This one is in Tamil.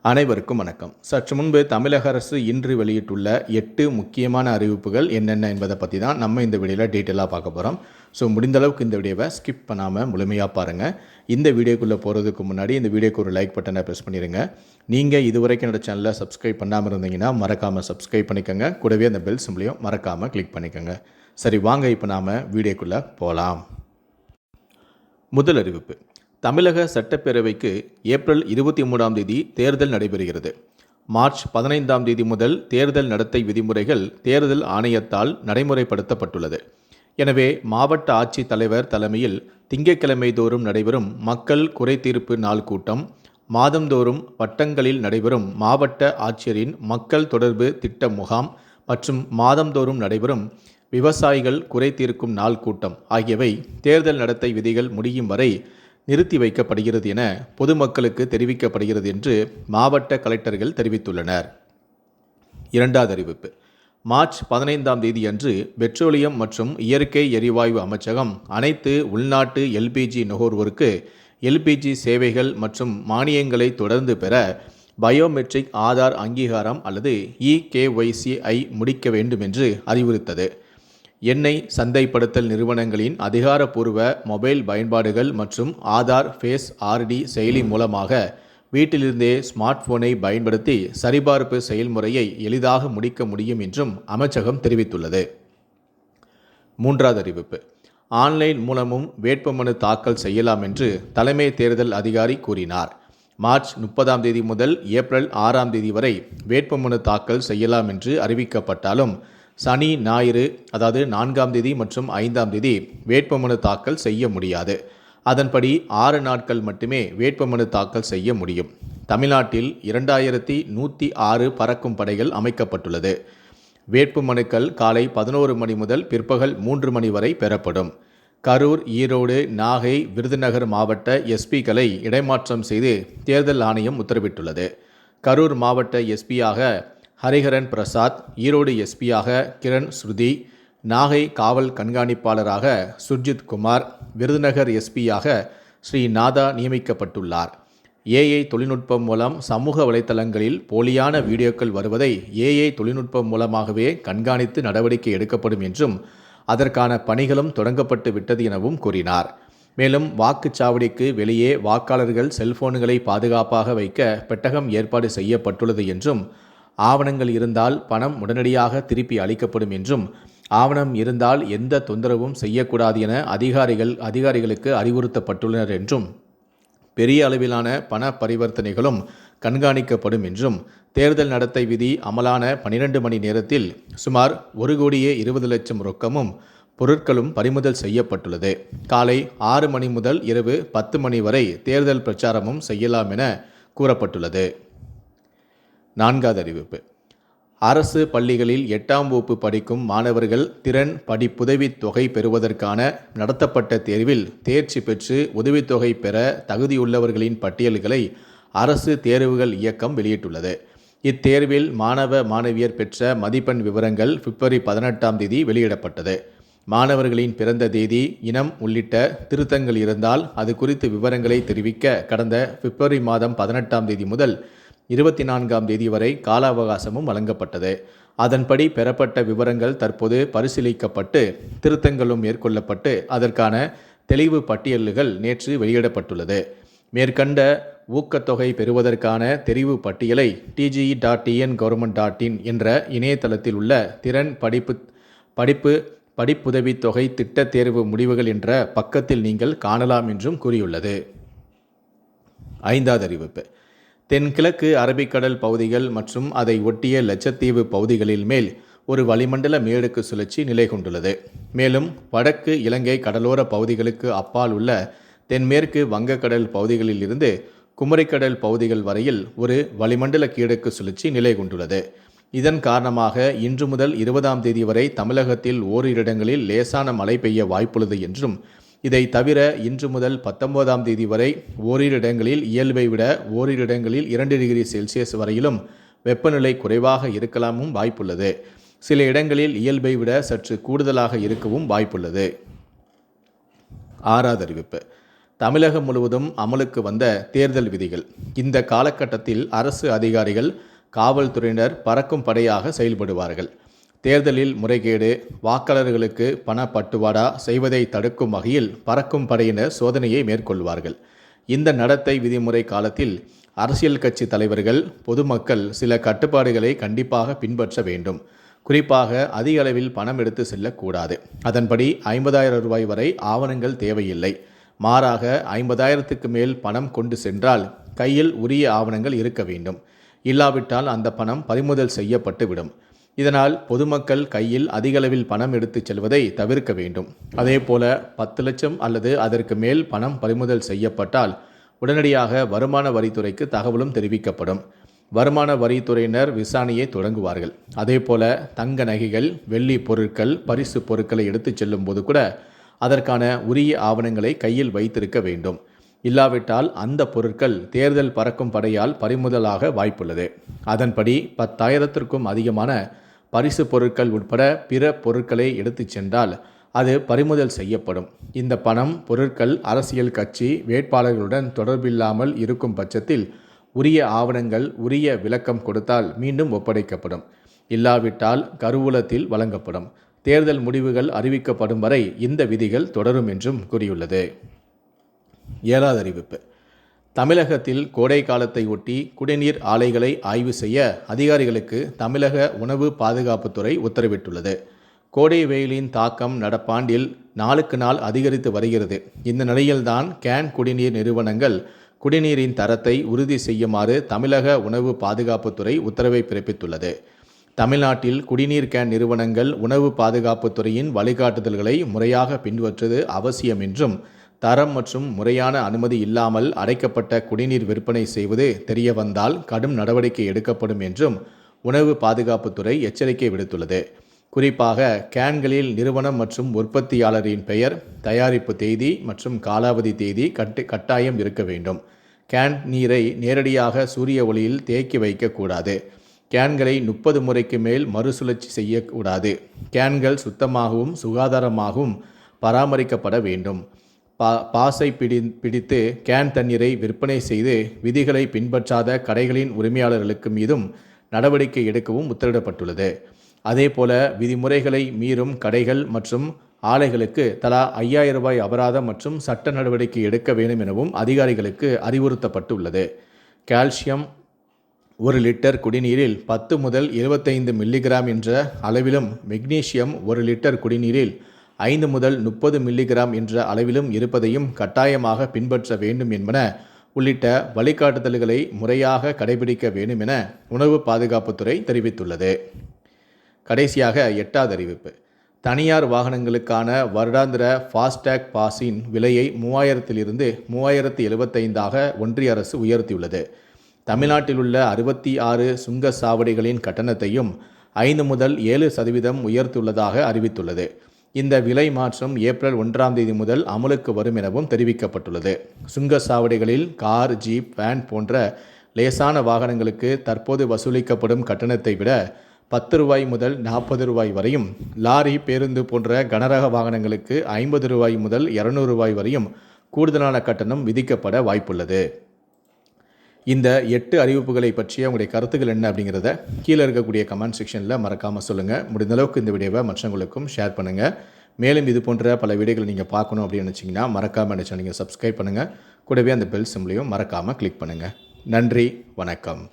அனைவருக்கும் வணக்கம். சற்று முன்பு தமிழக அரசு இன்று வெளியிட்டுள்ள 8 முக்கியமான அறிவிப்புகள் என்னென்ன என்பதை பற்றி தான் நம்ம இந்த வீடியோவில் டீட்டெயிலாக பார்க்க போகிறோம். முடிந்த அளவுக்கு இந்த வீடியோவை ஸ்கிப் பண்ணாமல் முழுமையாக பாருங்கள். இந்த வீடியோக்குள்ளே போகிறதுக்கு முன்னாடி இந்த வீடியோக்கு ஒரு லைக் பட்டனை ப்ரெஸ் பண்ணிடுங்க. நீங்கள் இதுவரைக்கும் என்னோட சேனலை சப்ஸ்கிரைப் பண்ணாமல் இருந்தீங்கன்னா மறக்காமல் சப்ஸ்கிரைப் பண்ணிக்கோங்க. கூடவே அந்த பெல் சிம்பிளையும் மறக்காமல் கிளிக் பண்ணிக்கோங்க. சரி, வாங்க இப்போ நாம் வீடியோக்குள்ளே போகலாம். முதல் அறிவிப்பு: தமிழக சட்டப்பேரவைக்கு ஏப்ரல் 23ஆம் தேதி தேர்தல் நடைபெறுகிறது. மார்ச் 15ஆம் தேதி முதல் தேர்தல் நடத்தை விதிமுறைகள் தேர்தல் ஆணையத்தால் நடைமுறைப்படுத்தப்பட்டுள்ளது. எனவே மாவட்ட ஆட்சித் தலைவர் தலைமையில் திங்கட்கிழமை தோறும் நடைபெறும் மக்கள் குறைதீர்ப்பு நாள் கூட்டம், மாதந்தோறும் வட்டங்களில் நடைபெறும் மாவட்ட ஆட்சியரின் மக்கள் தொடர்பு திட்ட முகாம் மற்றும் மாதந்தோறும் நடைபெறும் விவசாயிகள் குறைதீர்க்கும் நாள் கூட்டம் ஆகியவை தேர்தல் நடத்தை விதிகள் முடியும் வரை நிறுத்தி வைக்கப்படுகிறது என பொதுமக்களுக்கு தெரிவிக்கப்படுகிறது என்று மாவட்ட கலெக்டர்கள் தெரிவித்துள்ளனர். இரண்டாவது அறிவிப்பு: மார்ச் 15ஆம் தேதி அன்று பெட்ரோலியம் மற்றும் இயற்கை எரிவாயு அமைச்சகம் அனைத்து உள்நாட்டு எல்பிஜி நுகர்வோருக்கு எல்பிஜி சேவைகள் மற்றும் மானியங்களை தொடர்ந்து பெற பயோமெட்ரிக் ஆதார் அங்கீகாரம் அல்லது EKYC-ஐ முடிக்க வேண்டும் என்று அறிவுறுத்தது. எண்ணெய் சந்தைப்படுத்தல் நிறுவனங்களின் அதிகாரப்பூர்வ மொபைல் பயன்பாடுகள் மற்றும் ஆதார் ஃபேஸ் RD செயலி மூலமாக வீட்டிலிருந்தே ஸ்மார்ட் போனை பயன்படுத்தி சரிபார்ப்பு செயல்முறையை எளிதாக முடிக்க முடியும் என்றும் அமைச்சகம் தெரிவித்துள்ளது. மூன்றாவது அறிவிப்பு: ஆன்லைன் மூலமும் வேட்புமனு தாக்கல் செய்யலாம் என்று தலைமை தேர்தல் அதிகாரி கூறினார். மார்ச் 30ஆம் தேதி முதல் ஏப்ரல் 6ஆம் தேதி வரை வேட்புமனு தாக்கல் செய்யலாம் என்று அறிவிக்கப்பட்டாலும் சனி ஞாயிறு அதாவது 4ஆம் தேதி மற்றும் 5ஆம் தேதி வேட்புமனு தாக்கல் செய்ய முடியாது. அதன்படி 6 நாட்கள் மட்டுமே வேட்புமனு தாக்கல் செய்ய முடியும். தமிழ்நாட்டில் 2106 பறக்கும் படைகள் அமைக்கப்பட்டுள்ளது. வேட்புமனுக்கள் காலை 11 மணி முதல் பிற்பகல் 3 மணி வரை பெறப்படும். கரூர், ஈரோடு, நாகை, விருதுநகர் மாவட்ட எஸ்பிக்களை இடைமாற்றம் செய்து தேர்தல் ஆணையம் உத்தரவிட்டுள்ளது. கரூர் மாவட்ட எஸ்பியாக ஹரிஹரன் பிரசாத், ஈரோடு எஸ்பியாக கிரண் ஸ்ருதி, நாகை காவல் கண்காணிப்பாளராக சுர்ஜித் குமார், விருதுநகர் எஸ்பியாக ஸ்ரீ நாதா நியமிக்கப்பட்டுள்ளார். AI தொழில்நுட்பம் மூலம் சமூக வலைத்தளங்களில் போலியான வீடியோக்கள் வருவதை AI தொழில்நுட்பம் மூலமாகவே கண்காணித்து நடவடிக்கை எடுக்கப்படும் என்றும் அதற்கான பணிகளும் தொடங்கப்பட்டு விட்டது எனவும் கூறினார். மேலும் வாக்குச்சாவடிக்கு வெளியே வாக்காளர்கள் செல்போன்களை பாதுகாப்பாக வைக்க பெட்டகம் ஏற்பாடு செய்யப்பட்டுள்ளது என்றும், ஆவணங்கள் இருந்தால் பணம் உடனடியாக திருப்பி அளிக்கப்படும் என்றும், ஆவணம் இருந்தால் எந்த தொந்தரவும் செய்யக்கூடாது என அதிகாரிகளுக்கு அறிவுறுத்தப்பட்டுள்ளனர் என்றும், பெரிய அளவிலான பண பரிவர்த்தனைகளும் கண்காணிக்கப்படும் என்றும், தேர்தல் நடத்தை விதி அமலான 12 மணி நேரத்தில் சுமார் 1,20,00,000 ரொக்கமும் பொருட்களும் பறிமுதல் செய்யப்பட்டுள்ளது. காலை 6 மணி முதல் இரவு 10 மணி வரை தேர்தல் பிரச்சாரமும் செய்யலாம் என கூறப்பட்டுள்ளது. நான்காவது அறிவிப்பு: அரசு பள்ளிகளில் 8ஆம் வகுப்பு படிக்கும் மாணவர்கள் திறன் படிப்புதவித் தொகை பெறுவதற்கான நடத்தப்பட்ட தேர்வில் தேர்ச்சி பெற்று உதவித்தொகை பெற தகுதியுள்ளவர்களின் பட்டியல்களை அரசு தேர்வுகள் இயக்கம் வெளியிட்டுள்ளது. இத்தேர்வில் மாணவ மாணவியர் பெற்ற மதிப்பெண் விவரங்கள் பிப்ரவரி 18ஆம் தேதி வெளியிடப்பட்டது. மாணவர்களின் பிறந்த தேதி, இனம் உள்ளிட்ட திருத்தங்கள் இருந்தால் அது குறித்து விவரங்களை தெரிவிக்க கடந்த பிப்ரவரி மாதம் 18ஆம் தேதி முதல் 24ஆம் தேதி வரை கால அவகாசமும் வழங்கப்பட்டது. அதன்படி பெறப்பட்ட விவரங்கள் தற்போது பரிசீலிக்கப்பட்டு திருத்தங்களும் மேற்கொள்ளப்பட்டு அதற்கான தெளிவு பட்டியல்கள் நேற்று வெளியிடப்பட்டுள்ளது. மேற்கண்ட ஊக்கத்தொகை பெறுவதற்கான தெரிவு பட்டியலை tge.tngov.in என்ற இணையதளத்தில் உள்ள திறன் படிப்புதவித் தொகை திட்ட தேர்வு முடிவுகள் என்ற பக்கத்தில் நீங்கள் காணலாம் என்றும் கூறியுள்ளது. ஐந்தாவது அறிவிப்பு: தென்கிழக்கு அரபிக்கடல் பகுதிகள் மற்றும் அதை ஒட்டிய லட்சத்தீவு பகுதிகளில் மேல் ஒரு வளிமண்டல மேலடுக்கு சுழற்சி நிலை கொண்டுள்ளது. மேலும் வடக்கு இலங்கை கடலோர பகுதிகளுக்கு அப்பால் உள்ள தென்மேற்கு வங்கக்கடல் பகுதிகளில் இருந்து குமரிக்கடல் பகுதிகள் வரையில் ஒரு வளிமண்டல கீழடுக்கு சுழற்சி நிலை கொண்டுள்ளது. இதன் காரணமாக இன்று முதல் 20ஆம் தேதி வரை தமிழகத்தில் ஓரிரு இடங்களில் லேசான மழை பெய்ய வாய்ப்புள்ளது என்றும், இதை தவிர இன்று முதல் 19ஆம் தேதி வரை ஓரிரு இடங்களில் இயல்பை விட ஓரிரு இடங்களில் 2 டிகிரி செல்சியஸ் வரையிலும் வெப்பநிலை குறைவாக இருக்கலாமும் வாய்ப்புள்ளது. சில இடங்களில் இயல்பை விட சற்று கூடுதலாக இருக்கவும் வாய்ப்புள்ளது. ஆறாவது அறிவிப்பு: தமிழகம் முழுவதும் அமலுக்கு வந்த தேர்தல் விதிகள். இந்த காலகட்டத்தில் அரசு அதிகாரிகள், காவல்துறையினர் பறக்கும் படையாக செயல்படுவார்கள். தேர்தலில் முறைகேடு, வாக்காளர்களுக்கு பணப்பட்டுவாடா செய்வதை தடுக்கும் வகையில் பறக்கும் படையினர் சோதனையை மேற்கொள்வார்கள். இந்த நடத்தை விதிமுறை காலத்தில் அரசியல் கட்சி தலைவர்கள், பொதுமக்கள் சில கட்டுப்பாடுகளை கண்டிப்பாக பின்பற்ற வேண்டும். குறிப்பாக அதிக அளவில் பணம் எடுத்து செல்லக்கூடாது. அதன்படி 50,000 ரூபாய் வரை ஆவணங்கள் தேவையில்லை. மாறாக 50,000க்கு மேல் பணம் கொண்டு சென்றால் கையில் உரிய ஆவணங்கள் இருக்க வேண்டும். இல்லாவிட்டால் அந்த பணம் பறிமுதல் செய்யப்பட்டு விடும். இதனால் பொதுமக்கள் கையில் அதிகளவில் பணம் எடுத்துச் செல்வதை தவிர்க்க வேண்டும். அதேபோல 10 லட்சம் அல்லது அதற்கு மேல் பணம் பறிமுதல் செய்யப்பட்டால் உடனடியாக வருமான வரித்துறைக்கு தகவலும் தெரிவிக்கப்படும். வருமான வரித்துறையினர் விசாரணையை தொடங்குவார்கள். அதேபோல தங்க நகைகள், வெள்ளி பொருட்கள், பரிசு பொருட்களை எடுத்துச் செல்லும் போது கூட அதற்கான உரிய ஆவணங்களை கையில் வைத்திருக்க வேண்டும். இல்லாவிட்டால் அந்த பொருட்கள் தேர்தல் பறக்கும் படையால் பறிமுதலாக வாய்ப்புள்ளது. அதன்படி 10,000த்திற்கும் அதிகமான பரிசு பொருட்கள் உட்பட பிற பொருட்களை எடுத்துச் சென்றால் அது பறிமுதல் செய்யப்படும். இந்த பணம், பொருட்கள் அரசியல் கட்சி வேட்பாளர்களுடன் தொடர்பில்லாமல் இருக்கும் பட்சத்தில் உரிய ஆவணங்கள், உரிய விளக்கம் கொடுத்தால் மீண்டும் ஒப்படைக்கப்படும். இல்லாவிட்டால் கருவூலத்தில் வழங்கப்படும். தேர்தல் முடிவுகள் அறிவிக்கப்படும் வரை இந்த விதிகள் தொடரும் என்றும் கூறியுள்ளது. 7வது அறிவிப்பு. தமிழகத்தில் கோடை காலத்தை ஒட்டி குடிநீர் ஆலைகளை ஆய்வு செய்ய அதிகாரிகளுக்கு தமிழக உணவு பாதுகாப்புத்துறை உத்தரவிட்டுள்ளது. கோடை வெயிலின் தாக்கம் நடப்பாண்டில் நாளுக்கு நாள் அதிகரித்து வருகிறது. இந்த நிலையில்தான் கேன் குடிநீர் நிறுவனங்கள் குடிநீரின் தரத்தை உறுதி செய்யுமாறு தமிழக உணவு பாதுகாப்புத்துறை உத்தரவை பிறப்பித்துள்ளது. தமிழ்நாட்டில் குடிநீர் கேன் நிறுவனங்கள் உணவு பாதுகாப்புத்துறையின் வழிகாட்டுதல்களை முறையாக பின்பற்றுவது அவசியம் என்றும், தரம் மற்றும் முறையான அனுமதி இல்லாமல் அடைக்கப்பட்ட குடிநீர் விற்பனை செய்வது தெரியவந்தால் கடும் நடவடிக்கை எடுக்கப்படும் என்றும் உணவு பாதுகாப்புத்துறை எச்சரிக்கை விடுத்துள்ளது. குறிப்பாக கேன்களில் நிறுவனம் மற்றும் உற்பத்தியாளரின் பெயர், தயாரிப்பு தேதி மற்றும் காலாவதி தேதி கட்டாயம் இருக்க வேண்டும். கேன் நீரை நேரடியாக சூரிய ஒளியில் தேக்கி வைக்கக்கூடாது. கேன்களை 30 முறைக்கு மேல் மறுசுழற்சி செய்யக்கூடாது. கேன்கள் சுத்தமாகவும் சுகாதாரமாகவும் பராமரிக்கப்பட வேண்டும். பாசை பிடித்து கேன் தண்ணீரை விற்பனை செய்து விதிகளை பின்பற்றாத கடைகளின் உரிமையாளர்களுக்கு மீதும் நடவடிக்கை எடுக்கவும் உத்தரவிடப்பட்டுள்ளது. அதேபோல விதிமுறைகளை மீறும் கடைகள் மற்றும் ஆலைகளுக்கு தலா 5,000 ரூபாய் அபராதம் மற்றும் சட்ட நடவடிக்கை எடுக்க வேண்டும் எனவும் அதிகாரிகளுக்கு அறிவுறுத்தப்பட்டுள்ளது. கால்சியம் 1 லிட்டர் குடிநீரில் 10 முதல் 25 மில்லிகிராம் என்ற அளவிலும், மெக்னீசியம் 1 லிட்டர் குடிநீரில் 5 முதல் 30 மில்லிகிராம் என்ற அளவிலும் இருப்பதையும் கட்டாயமாக பின்பற்ற வேண்டும் என்பன உள்ளிட்ட வழிகாட்டுதல்களை முறையாக கடைபிடிக்க வேண்டும் என உணவு பாதுகாப்புத்துறை தெரிவித்துள்ளது. கடைசியாக 8வது அறிவிப்பு. தனியார் வாகனங்களுக்கான வருடாந்திர ஃபாஸ்டேக் பாஸின் விலையை 3000 3,075 ஒன்றிய அரசு உயர்த்தியுள்ளது. தமிழ்நாட்டில் உள்ள 66 சுங்க சாவடிகளின் கட்டணத்தையும் 5 முதல் 7% உயர்த்தியுள்ளதாக அறிவித்துள்ளது. இந்த விலை மாற்றம் ஏப்ரல் 1 முதல் அமலுக்கு வரும் எனவும் தெரிவிக்கப்பட்டுள்ளது. சுங்க சாவடிகளில் கார், ஜீப், வேன் போன்ற லேசான வாகனங்களுக்கு தற்போது வசூலிக்கப்படும் கட்டணத்தை விட 10 ரூபாய் முதல் 40 ரூபாய் வரையும், லாரி, பேருந்து போன்ற கனரக வாகனங்களுக்கு 50 ரூபாய் முதல் 200 ரூபாய் வரையும் கூடுதலான கட்டணம் விதிக்கப்பட வாய்ப்புள்ளது. இந்த 8 அறிவிப்புகளை பற்றிய உங்களுடைய கருத்துக்கள் என்ன அப்படிங்கிறத கீழே இருக்கக்கூடிய கமெண்ட் செக்ஷனில் மறக்காமல் சொல்லுங்கள். முடிந்த அளவுக்கு இந்த வீடியோவை மற்றவங்களுக்கும் ஷேர் பண்ணுங்கள். மேலும் இது போன்ற பல வீடியோகளை நீங்கள் பார்க்கணும் அப்படின்னு நினச்சிங்கன்னா மறக்காமல் என்ன சேனலை சப்ஸ்கிரைப் பண்ணுங்கள். கூடவே அந்த பெல் சிம்பளையும் மறக்காமல் கிளிக் பண்ணுங்கள். நன்றி, வணக்கம்.